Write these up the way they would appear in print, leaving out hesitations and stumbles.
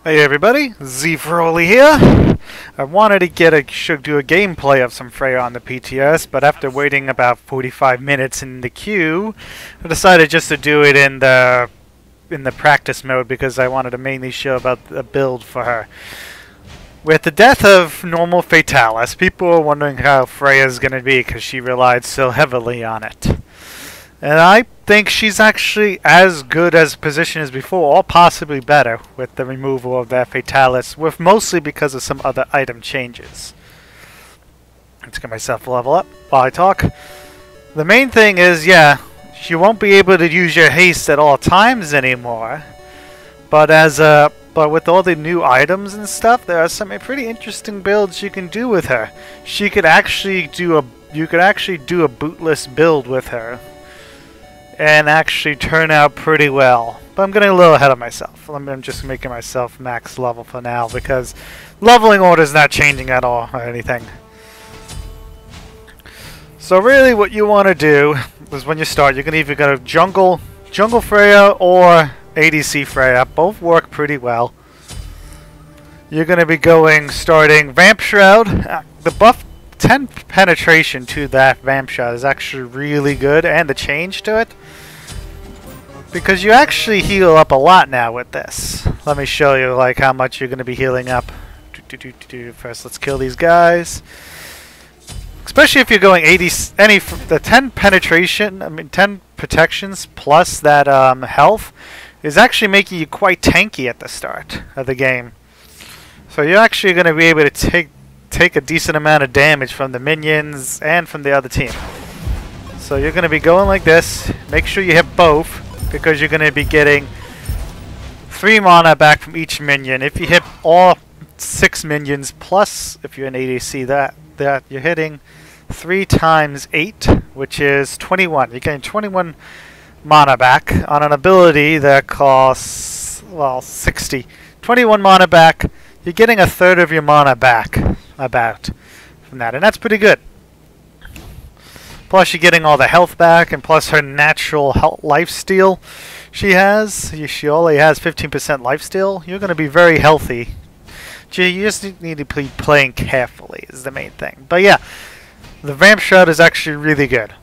Hey everybody, Z Froley here. I wanted to do a gameplay of some Freya on the PTS, but after waiting about 45 minutes in the queue, I decided just to do it in the practice mode because I wanted to mainly show about the build for her. With the death of normal Fatalis, people are wondering how Freya's going to be because she relied so heavily on it. And I think she's actually as good as position as before, or possibly better, with the removal of that Fatalis, with mostly because of some other item changes. Let's get myself a level up while I talk. The main thing is, yeah, you won't be able to use your haste at all times anymore. But with all the new items and stuff, there are some pretty interesting builds you can do with her. You could actually do a bootless build with her and actually turn out pretty well. But I'm getting a little ahead of myself. I'm just making myself max level for now because leveling order is not changing at all or anything. So really what you want to do is when you start, you can either go to Jungle Freya or ADC Freya. Both work pretty well. You're going to be starting Vamp Shroud. The buff 10 penetration to that Vamp Shroud is actually really good, and the change to it, because you actually heal up a lot now with this. Let me show you like how much you're going to be healing up. First, let's kill these guys. Especially if you're going the 10 penetration, 10 protections plus that health is actually making you quite tanky at the start of the game. So you're actually going to be able to take a decent amount of damage from the minions and from the other team. So you're going to be going like this. Make sure you hit both, because you're going to be getting 3 mana back from each minion. If you hit all 6 minions, plus if you're an ADC, that you're hitting 3 times 8, which is 21. You're getting 21 mana back on an ability that costs, well, 60. 21 mana back. You're getting a third of your mana back about from that, and that's pretty good. Plus you're getting all the health back, and plus her natural life steal she only has 15% life steal. You're going to be very healthy. You just need to be playing carefully is the main thing. But yeah, the Vamp Shroud is actually really good.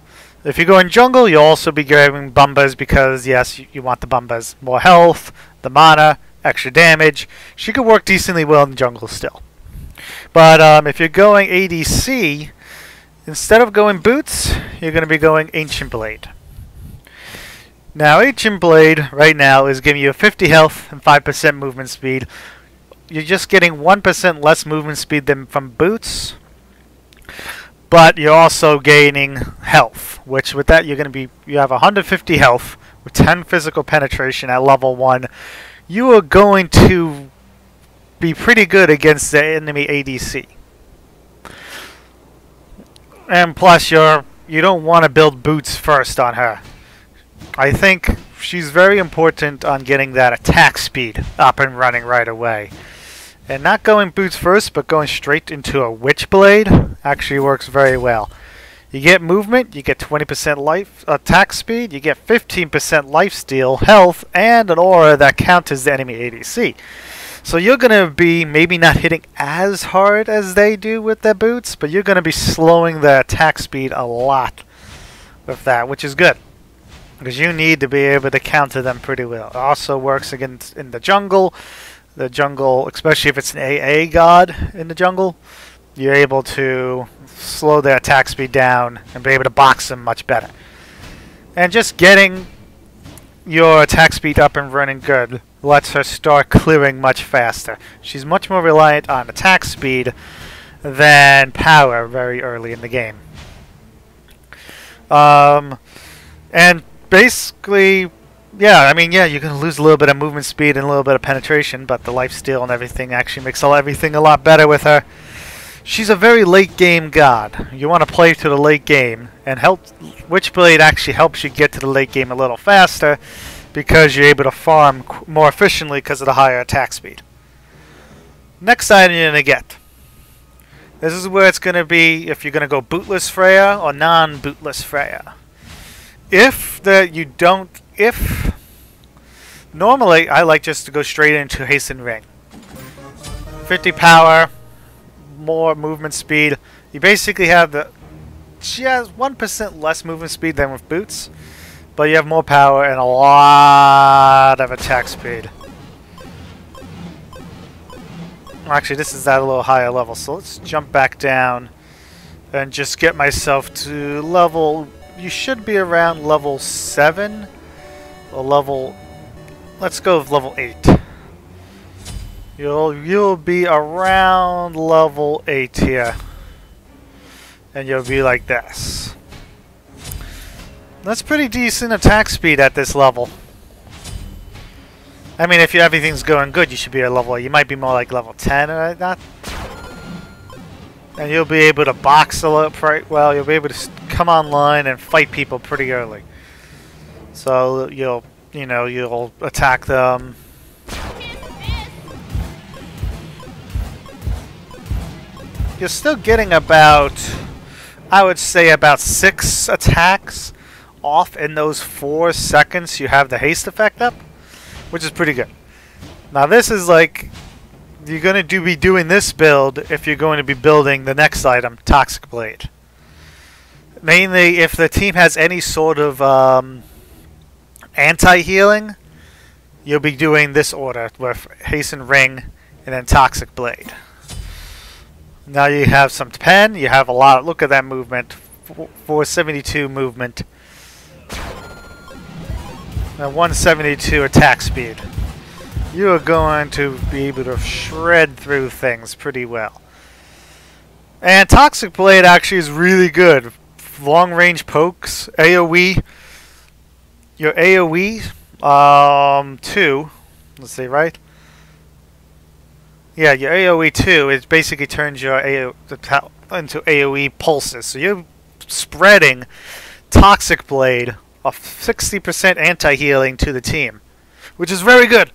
If you go in jungle, you'll also be grabbing Bumbas because yes, you want the Bumbas. More health, the mana, extra damage. She could work decently well in the jungle still. But if you're going ADC, instead of going Boots, you're going to be going Ancient Blade. Now, Ancient Blade right now is giving you 50 health and 5% movement speed. You're just getting 1% less movement speed than from Boots, but you're also gaining health, which with that you have 150 health with 10 physical penetration at level 1. You are going to be pretty good against the enemy ADC. And plus you don't want to build Boots first on her. I think she's very important on getting that attack speed up and running right away. And not going Boots first, but going straight into a Witchblade actually works very well. You get movement, you get 20% life attack speed, you get 15% life steal, health, and an aura that counters the enemy ADC. So you're going to be maybe not hitting as hard as they do with their Boots, but you're going to be slowing the attack speed a lot with that, which is good, because you need to be able to counter them pretty well. It also works against in the jungle. The jungle, especially if it's an AA god in the jungle, you're able to slow their attack speed down and be able to box them much better. And just getting your attack speed up and running good lets her start clearing much faster. She's much more reliant on attack speed than power very early in the game. And basically, yeah, I mean, yeah, you're going to lose a little bit of movement speed and a little bit of penetration, but the life steal and everything actually makes everything a lot better with her. She's a very late game god. You want to play to the late game, and Witchblade actually helps you get to the late game a little faster because you're able to farm more efficiently because of the higher attack speed. Next item you're going to get. This is where it's going to be if you're going to go bootless Freya or non-bootless Freya. Normally I like just to go straight into Hastened Ring. 50 power, more movement speed. You basically have the just 1% less movement speed than with boots, but you have more power and a lot of attack speed. Actually, this is at a little higher level, so let's jump back down and just get myself to level. You should be around level 7 or level. Let's go with level 8. You'll be around level 8 here, and you'll be like this. That's pretty decent attack speed at this level. I mean, if everything's going good, you should be at level. You might be more like level 10 or not. And you'll be able to box a lot pretty well. You'll be able to come online and fight people pretty early. So you'll attack them. You're still getting about, I would say, about 6 attacks off in those 4 seconds you have the haste effect up, which is pretty good. Now this is like, you're going to be doing this build if you're going to be building the next item, Toxic Blade. Mainly if the team has any sort of anti-healing, you'll be doing this order with Hastened Ring and then Toxic Blade. Now you have some pen, you have a lot, look at that movement, 472 movement, and 172 attack speed. You are going to be able to shred through things pretty well. And Toxic Blade actually is really good. Long range pokes, AoE, your AoE 2, let's see, right? Yeah, your AoE 2, it basically turns your into AoE pulses. So you're spreading Toxic Blade of 60% anti-healing to the team, which is very good.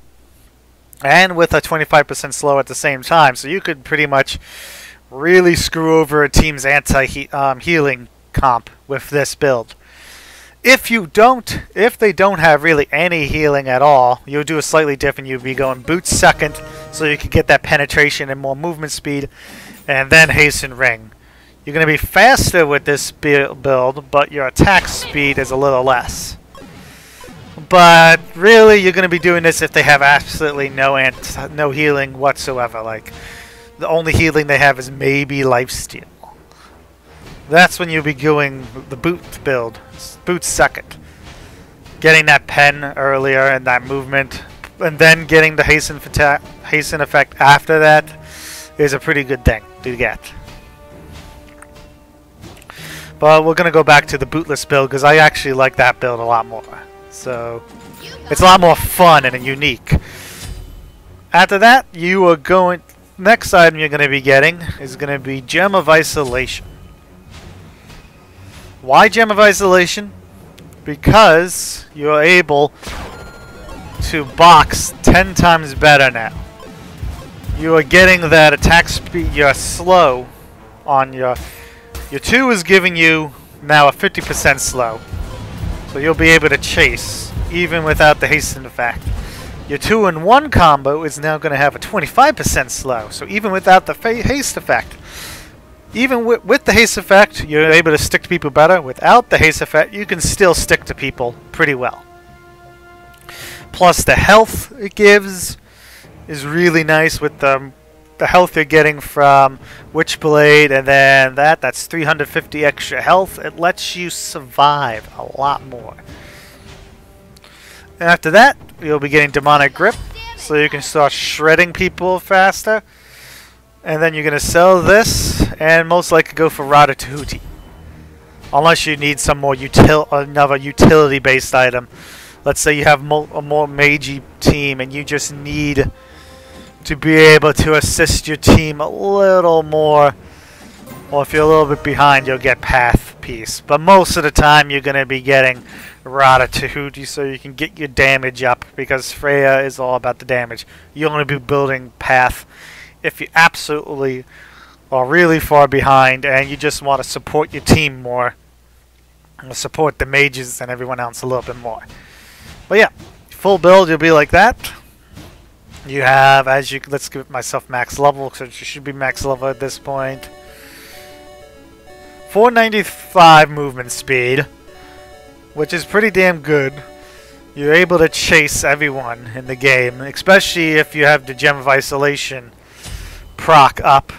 And with a 25% slow at the same time, so you could pretty much really screw over a team's anti-healing comp with this build. If they don't have really any healing at all, you'll do a slightly different. You'll be going boots second, so you can get that penetration and more movement speed, and then Hasten Ring. You're going to be faster with this build, but your attack speed is a little less. But really, you're going to be doing this if they have absolutely no healing whatsoever. Like, the only healing they have is maybe lifesteal. That's when you'll be doing the boot build. Boots second. Getting that pen earlier and that movement, and then getting the hasten effect after that is a pretty good thing to get. But we're going to go back to the bootless build because I actually like that build a lot more. So it's a lot more fun and unique. After that, you are going. Next item you're going to be getting is going to be Gem of Isolation. Why Gem of Isolation? Because you're able to box 10 times better now. You are getting that attack speed. You're slow on your 2 is giving you now a 50% slow. So you'll be able to chase even without the hasten effect. Your 2-in-1 combo is now going to have a 25% slow. So even without the haste effect. Even with the haste effect, you're able to stick to people better. Without the haste effect, you can still stick to people pretty well. Plus, the health it gives is really nice with the health you're getting from Witchblade, and then that's 350 extra health. It lets you survive a lot more. And after that, you'll be getting Demonic Grip, so you can start shredding people faster. And then you're going to sell this, and most likely go for Ratatouille. Unless you need some more another utility-based item. Let's say you have a more magey team, and you just need to be able to assist your team a little more. Or if you're a little bit behind, you'll get Path Piece. But most of the time, you're going to be getting Ratatouille, so you can get your damage up, because Freya is all about the damage. You only be building Path if you absolutely are really far behind and you just want to support your team more, and support the mages and everyone else a little bit more. But yeah, full build you'll be like that. You have, as you let's give myself max level, because you should be max level at this point. 495 movement speed, which is pretty damn good. You're able to chase everyone in the game, especially if you have the Gem of Isolation proc up.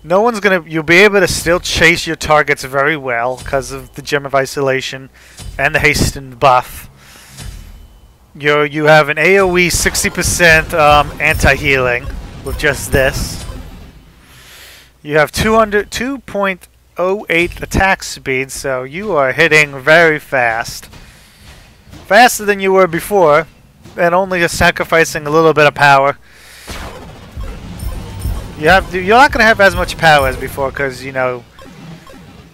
No one's gonna. You'll be able to still chase your targets very well because of the Gem of Isolation and the Hastened buff. You have an AOE 60% anti-healing with just this. You have 2.08 attack speed, so you are hitting very fast. Faster than you were before, and only sacrificing a little bit of power. You're not going to have as much power as before because, you know,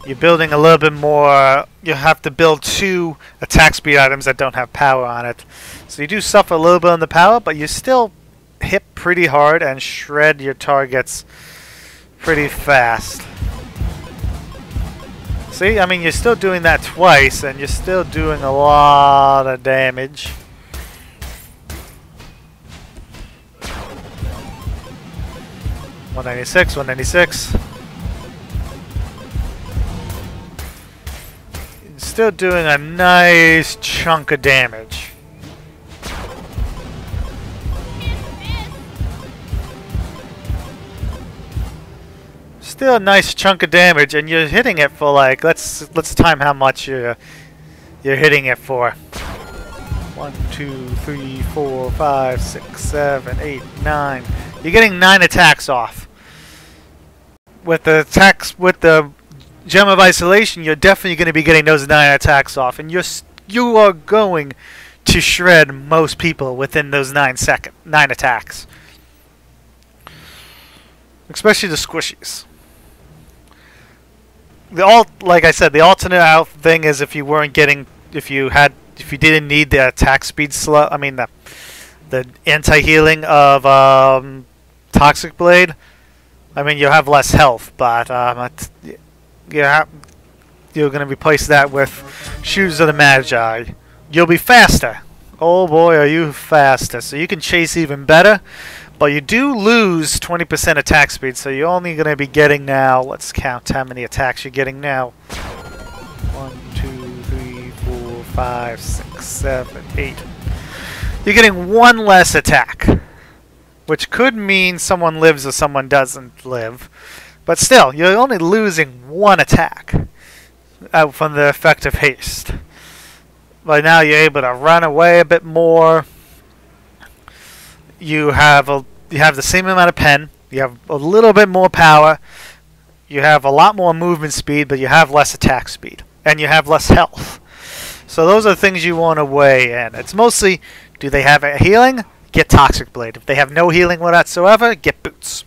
you're building a little bit more. You have to build 2 attack speed items that don't have power on it. So you do suffer a little bit on the power, but you still hit pretty hard and shred your targets pretty fast. See, I mean, you're still doing that twice, and you're still doing a lot of damage. $196, $196. Still doing a nice chunk of damage. Still a nice chunk of damage, and you're hitting it for like let's time how much you're hitting it for. 1, 2, 3, 4, 5, 6, 7, 8, 9. You're getting 9 attacks off. With the Gem of Isolation, you're definitely going to be getting those 9 attacks off, and you are going to shred most people within those 9 attacks. Especially the squishies. Like I said, the alternate out thing is if you didn't need the attack speed slow. I mean the anti-healing of Toxic Blade. I mean, you'll have less health, but you're going to replace that with Shoes of the Magi. You'll be faster. Oh boy, are you faster. So you can chase even better, but you do lose 20% attack speed, so you're only going to be getting now, let's count how many attacks you're getting now. 1, 2, 3, 4, 5, 6, 7, 8. You're getting 1 less attack, which could mean someone lives or someone doesn't live. But still, you're only losing 1 attack out from the effect of haste. But now you're able to run away a bit more. You have the same amount of pen. You have a little bit more power. You have a lot more movement speed, but you have less attack speed. And you have less health. So those are the things you want to weigh in. It's mostly, do they have a healing? Get Toxic Blade. If they have no healing whatsoever, get Boots.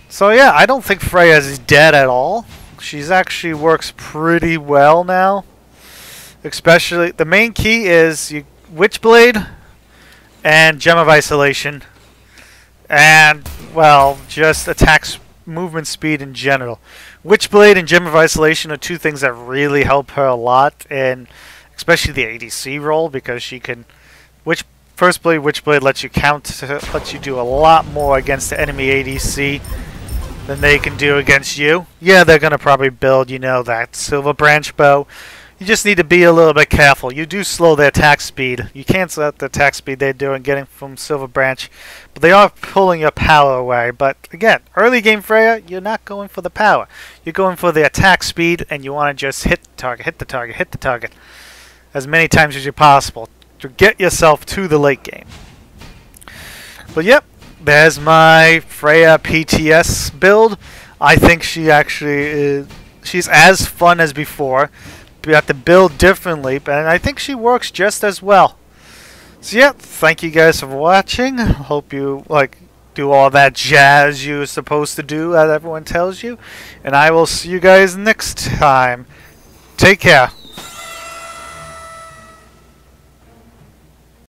So yeah, I don't think Freya is dead at all. She's actually works pretty well now. Especially, the main key is Witchblade and Gem of Isolation. And, well, just attacks movement speed in general. Witchblade and Gem of Isolation are 2 things that really help her a lot, and especially the ADC role, because she can... Witchblade lets you do a lot more against the enemy ADC than they can do against you. Yeah, they're going to probably build, you know, that Silver Branch bow. You just need to be a little bit careful. You do slow their attack speed. You cancel out the attack speed they're doing getting from Silver Branch, but they are pulling your power away. But again, early game Freya, you're not going for the power. You're going for the attack speed, and you want to just hit the target, hit the target, hit the target as many times as possible to get yourself to the late game. But yep, there's my Freya PTS build. I think she actually is. She's as fun as before. We have to build differently, and I think she works just as well. So yeah, thank you guys for watching. Hope you do all that jazz you're supposed to do that everyone tells you, and I will see you guys next time. Take care.